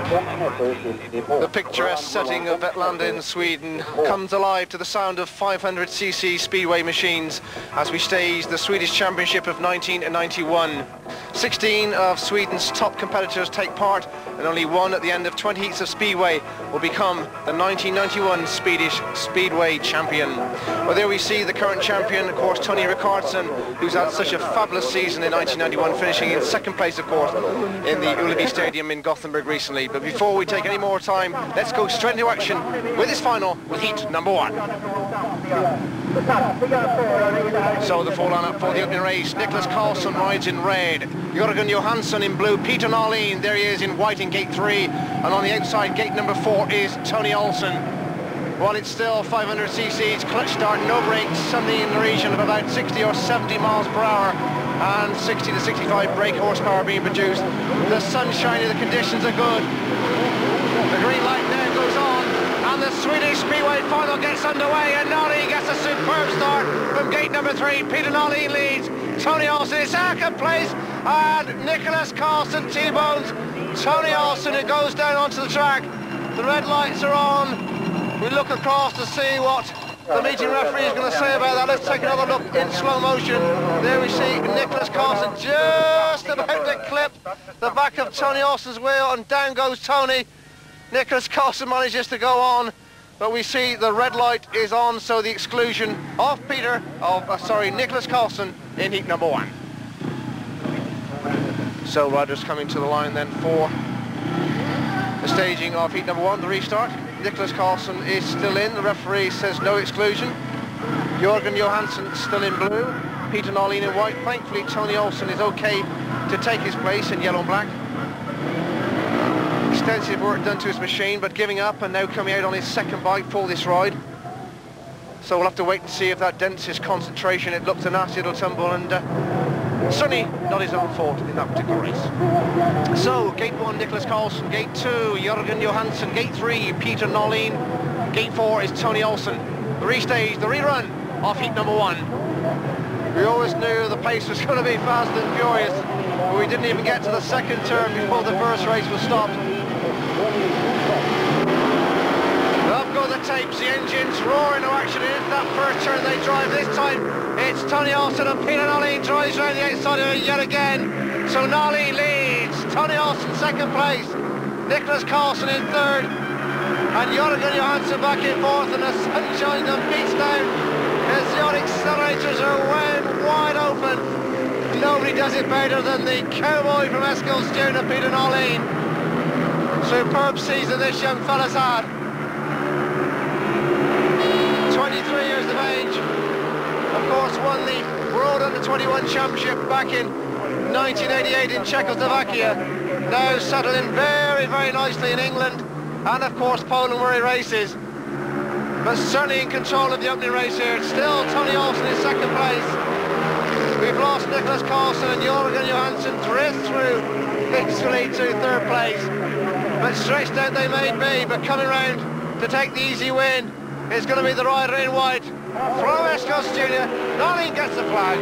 The picturesque setting of Vetlanda in Sweden comes alive to the sound of 500cc speedway machines as we stage the Swedish Championship of 1991. 16 of Sweden's top competitors take part, and only one at the end of 20 heats of speedway will become the 1991 Swedish Speedway champion. Well, there we see the current champion, of course, Tony Rickardsson, who's had such a fabulous season in 1991, finishing in second place, of course, in the Ullevi Stadium in Gothenburg recently. But before we take any more time, let's go straight into action with this final, with heat number 1. So the full lineup for the opening race: Nicholas Karlsson rides in red, Jörgen Johansson in blue, Peter Norlin, there he is in white in gate 3, and on the outside, gate number 4, is Tony Olsson. While it's still 500cc, clutch start, no brakes, something in the region of about 60 or 70 miles per hour, and 60 to 65 brake horsepower being produced. The sun's shining, the conditions are good. The green light now goes on, and the Swedish Speedway final gets underway, and Norlin gets a superb start from gate number 3. Peter Norlin leads, Tony Olsson in second place, and Nicholas Karlsson T-bones Tony Olsson, who goes down onto the track. The red lights are on. We look across to see what the meeting referee is going to say about that. Let's take another look in slow motion. There we see Nicholas Karlsson just about to clip the back of Tony Olsson's wheel, and down goes Tony. Nicholas Karlsson manages to go on, but we see the red light is on, so the exclusion of Nicholas Karlsson in heat number 1. So riders coming to the line then for the staging of heat number 1, the restart. Nicholas Karlsson is still in, the referee says no exclusion. Jörgen Johansson still in blue, Peter Norlin in white. Thankfully Tony Olsson is okay to take his place in yellow and black. Extensive work done to his machine, but giving up and now coming out on his second bike for this ride. So we'll have to wait and see if that dents his concentration. It looked a nasty little tumble, and certainly not his own fault in that particular race. So gate 1, Nicholas Karlsson, gate 2, Jörgen Johansson, gate 3, Peter Norlin, gate 4 is Tony Olsson. The restage, the rerun of heat number 1. We always knew the pace was going to be fast and furious, but we didn't even get to the second turn before the first race was stopped. Up go the tapes, the engines roar into action into that first turn they drive. This time it's Tony Olsson, and Peter Norlin drives around the outside of it yet again. So Norlin leads, Tony Olsson second place, Nicholas Karlsson in third, and Jörgen Johansson back in fourth, and the sunshine that beats down as the accelerators are wound wide open. Nobody does it better than the cowboy from Eskilstuna, Peter Norlin. Superb season this young fella's had. 23 years of age, of course won the World Under-21 Championship back in 1988 in Czechoslovakia. Now settled in very, very nicely in England, and of course Poland where he races. But certainly in control of the opening race here. It's still Tony Olsson in second place. We've lost Nicholas Karlsson, and Jörgen Johansson drift through peacefully to third place. But stretched out they may be, but coming round to take the easy win is going to be the rider in white from Eskilstuna. Norlin gets the flag.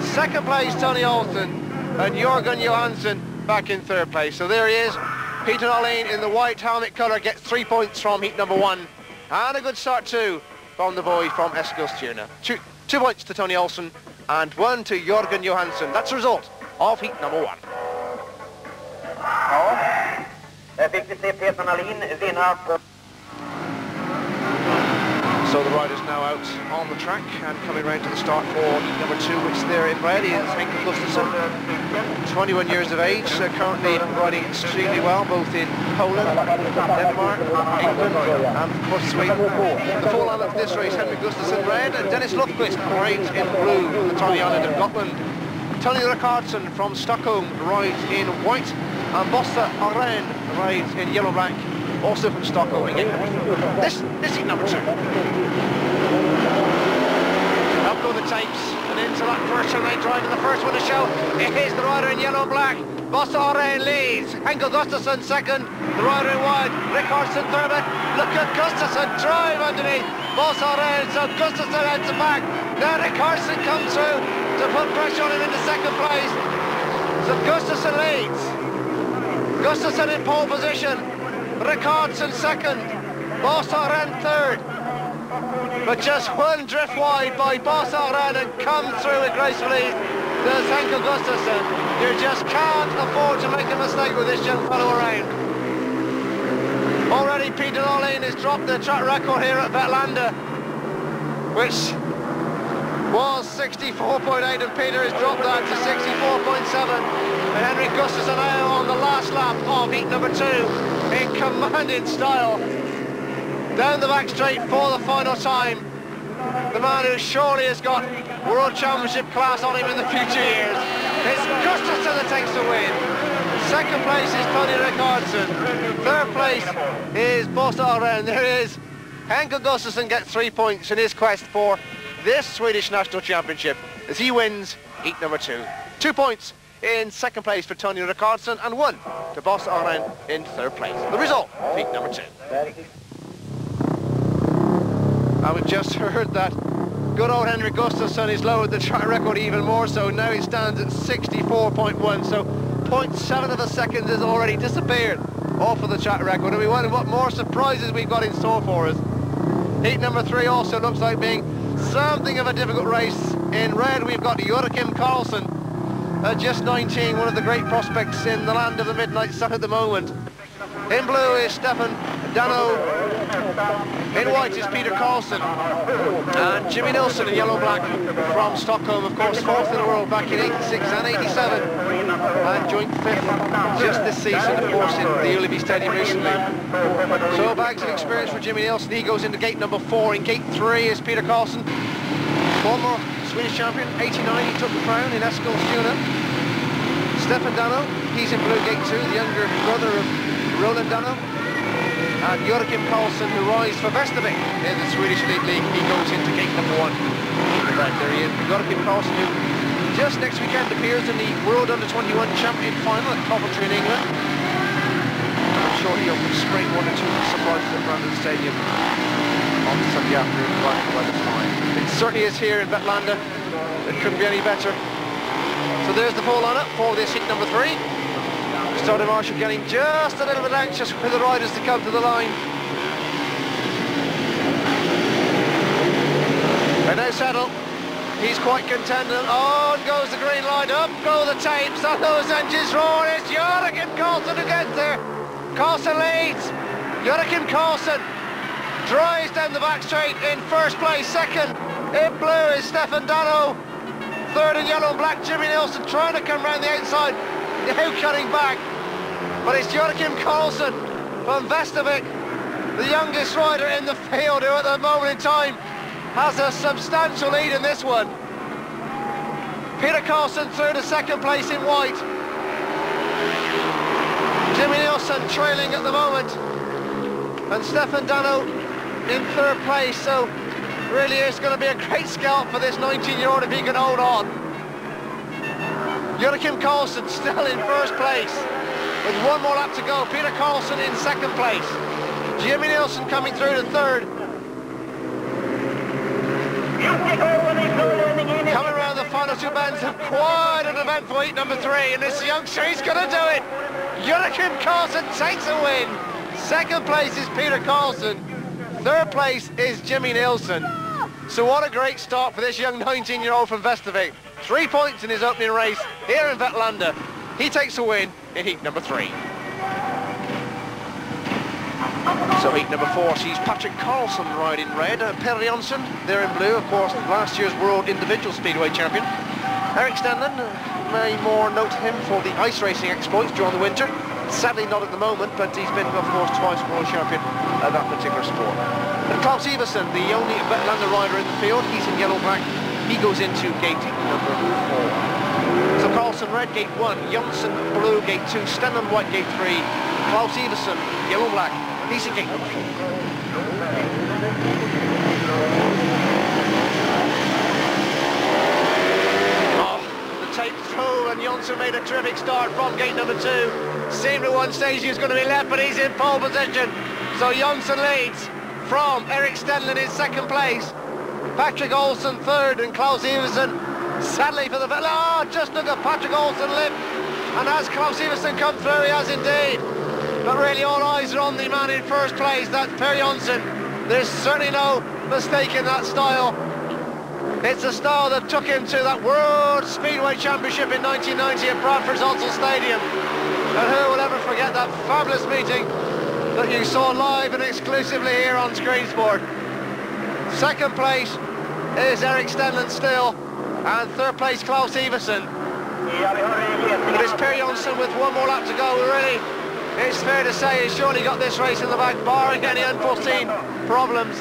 Second place Tony Olsson, and Jörgen Johansson back in third place. So there he is. Peter Norlin in the white helmet colour gets 3 points from heat number 1. And a good start too from the boy from Eskilstuna. Two points to Tony Olsson and 1 to Jörgen Johansson. That's the result of heat number 1. Ja, fick vi se Peter Norlin vinna på. So the riders now out on the track and coming round to the start for heat number 2, which they're in red, is Henkel Gustafsson, 21 years of age, currently riding extremely well, both in Poland, Denmark, England, and of course Sweden. The full lineup for this race: Henrik Gustafsson red, and Dennis Lundqvist rides in blue from the tiny island of Gotland. Tony Rickardsson from Stockholm rides in white, and Bosse Aren rides in yellow-black, also from Stockholm again. This is number 2. Up go the tapes, and into that first turn they drive, and the first one to show is the rider in yellow and black. Bosse Aren leads, Henkel Gustafsson second, the rider in white, Rickardsson third. Look at Gustafsson drive underneath Bosse Aren, so Gustafsson heads the back. Now Rickardsson comes through to put pressure on him into second place. So Gustafsson leads. Gustafsson in pole position. Rickardson second, Bossaren third. But just one drift wide by Bossaren and come through it gracefully does Henkel Gustafsson. You just can't afford to make a mistake with this young fellow around. Already Peter Nolin has dropped the track record here at Vetlanda, which was 64.8, and Peter has dropped that to 64.7. And Henrik Gustafsson now on the last lap of heat number 2 in commanding style. Down the back straight for the final time. The man who surely has got World Championship class on him in the future years. It's Gustafsson that takes the win. Second place is Tony Rickardson. Third place is Bossaren. There he is. Henkel Gustafsson gets 3 points in his quest for this Swedish National Championship as he wins heat number 2. 2 points in second place for Tony Rickardson and 1 to Bossaren in third place. The result of heat number 2. And we've just heard that good old Henrik Gustafsson has lowered the track record even more, so now it stands at 64.1, so 0.7 of a second has already disappeared off of the track record, and we wonder what more surprises we've got in store for us. Heat number 3 also looks like being something of a difficult race. In red we've got Joachim Karlsson, just 19, one of the great prospects in the land of the midnight sun at the moment. In blue is Stefan Dano, in white is Peter Karlsson, and Jimmy Nilsson in yellow-black from Stockholm, of course, 4th in the world back in 86 and 87, and joint 5th just this season, of course, in the Ullevi Stadium recently. So bags of experience for Jimmy Nilsson. He goes into gate number 4. In gate 3 is Peter Karlsson, former Swedish champion, 89, he took the crown in Eskilstuna. Stefan Dano, he's in blue gate 2, the younger brother of Roland Dano. And Joachim Karlsson, who rides for Vetlanda in the Swedish Elite League, he goes into gate number 1. Right, there he is, Joachim Karlsson, who just next weekend appears in the World Under-21 Champion Final at Coventry in England. I'm sure he'll spring 1 or 2 surprises at Brandon Stadium on Sunday afternoon, right the weather's fine. It certainly is here in Vetlanda. It couldn't be any better. So there's the full lineup for this heat number 3. Starting Marshall getting just a little bit anxious for the riders to come to the line. And now Settle, he's quite content, and on goes the green light, up go the tapes, on those engines roar. It's Joachim Karlsson who gets there. Karlsson leads. Joachim Karlsson drives down the back straight in first place. Second in blue is Stefan Dano. Third in yellow and black, Jimmy Nilsson trying to come round the outside, now cutting back. But it's Joachim Karlsson from Vetlanda, the youngest rider in the field, who at the moment in time has a substantial lead in this one. Peter Karlsson through to second place in white. Jimmy Nilsson trailing at the moment. And Stefan Dano in third place, so really is going to be a great scalp for this 19-year-old if he can hold on. Joachim Karlsson still in first place with 1 more lap to go. Peter Karlsson in second place. Jimmy Nilsson coming through to third. Coming around the final 2 bends of quite an event for heat number 3, and this youngster, he's going to do it. Joachim Karlsson takes a win. Second place is Peter Karlsson. Third place is Jimmy Nilsson. So what a great start for this young 19-year-old from Vetlanda. 3 points in his opening race here in Vetlanda. He takes a win in heat number 3. So heat number 4 sees Patrick Karlsson riding red, Per Jonsson there in blue, of course, last year's World Individual Speedway champion. Erik Stenlund, may more note him for the ice racing exploits during the winter. Sadly not at the moment, but he's been, of course, twice world champion of that particular sport. And Klaus Iversen, the only Vetlanda rider in the field, he's in yellow-black. He goes into gate number 4. So Karlsson red gate 1, Jonsson blue gate 2, Stenlund white gate 3, Klaus Iversen yellow-black, he's in gate number 4. Tape through, and Jonsson made a terrific start from gate number 2. Seemed at one stage he was going to be left, but he's in pole position. So Jonsson leads from Erik Stenlund in second place. Patrick Olsen third, and Klaus Iversen, sadly for the... just look at Patrick Olsen lip. And has Klaus Iversen come through? He has indeed. But really all eyes are on the man in first place, that's Per Jonsson. There's certainly no mistake in that style. It's a style that took him to that World Speedway Championship in 1990 at Bradford's Odsal Stadium. And who will ever forget that fabulous meeting that you saw live and exclusively here on Screen Sport. Second place is Erik Stenlund still, and third place Klaus Iversen. It is Per Jonsson with one more lap to go. Really, it's fair to say he's surely got this race in the bag, barring any unforeseen problems.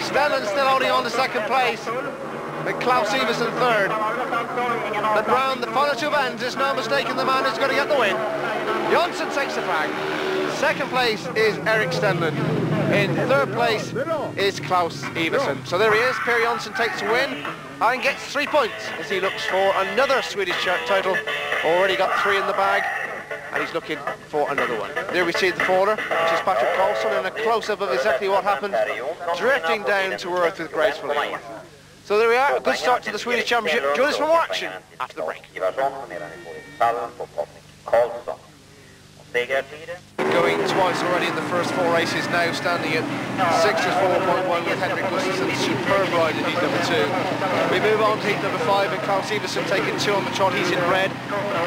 Stenlund still holding on to second place, and Klaus Iversen third. But round the final two bends, there's no mistaking the man who's going to get the win. Jonsson takes the flag. Second place is Erik Stenlund. In third place is Klaus Iversen. So there he is. Per Jonsson takes the win and gets 3 points as he looks for another Swedish title. Already got 3 in the bag, and he's looking for another one. There we see the faller, which is Patrick Colson, and a close-up of exactly what happened, drifting down to earth with graceful ease. So there we are, a good start to the Swedish Championship. Join us for more action after the break. Going twice already in the first 4 races, now standing at 64.1 with Henrik Gustafsson's superb ride in heat number 2. We move on to heat number 5, and Klaus Iversen taking 2 on the trot, he's in red.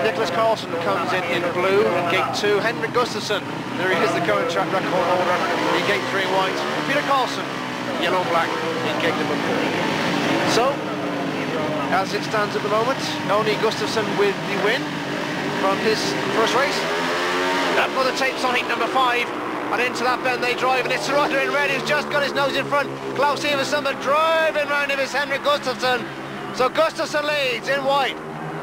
Nicholas Carlson comes in blue in gate 2. Henrik Gustafsson, there he is, the current track record holder in gate 3 in white. Peter Carlson, yellow and black in gate number 4. So, as it stands at the moment, only Gustafsson with the win from his first race. Up for the tapes on heat number 5, and into that bend they drive, and it's the rider in red who's just got his nose in front. Klaus Iversen, but driving round him is Henrik Gustafsson. So Gustafsson leads in white.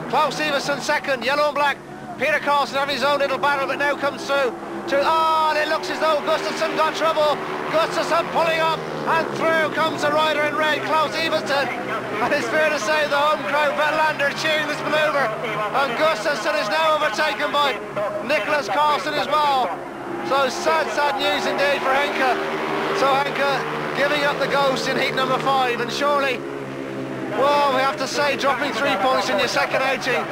Klaus Iversen second, yellow and black. Peter Carlson having his own little battle, but now comes through to, and it looks as though Gustafsson got trouble. Gustafsson pulling up, and through comes the rider in red, Klaus Iversen. And it's fair to say the home crowd, Vetlanda, cheering this manoeuvre. And Gustafsson is now overtaken by Nicholas Carlson as well. So sad, sad news indeed for Henke. So Henke giving up the ghost in heat number 5, and surely, well, we have to say, dropping 3 points in your second outing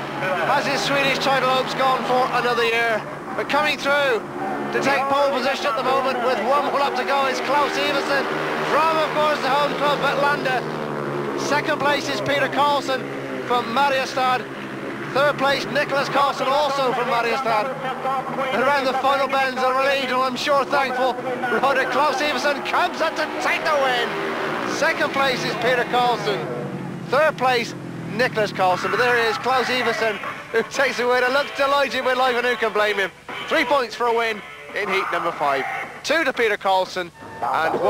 has his Swedish title hopes gone for another year. But coming through to take pole position at the moment with 1 more lap to go is Klaus Iversen from, of course, the home club Vetlanda. Second place is Peter Carlson from Mariestad. Third place, Nicholas Carlson, also from Mariestad. And around the final bends are relieved, and I'm sure thankful, rider Klaus Iversen comes up to take the win. Second place is Peter Carlson. Third place, Nicholas Carlson. But there he is, Klaus Iversen, who takes the win and looks delighted with life, and who can blame him? 3 points for a win in heat number 5. 2 to Peter Carlson, and 1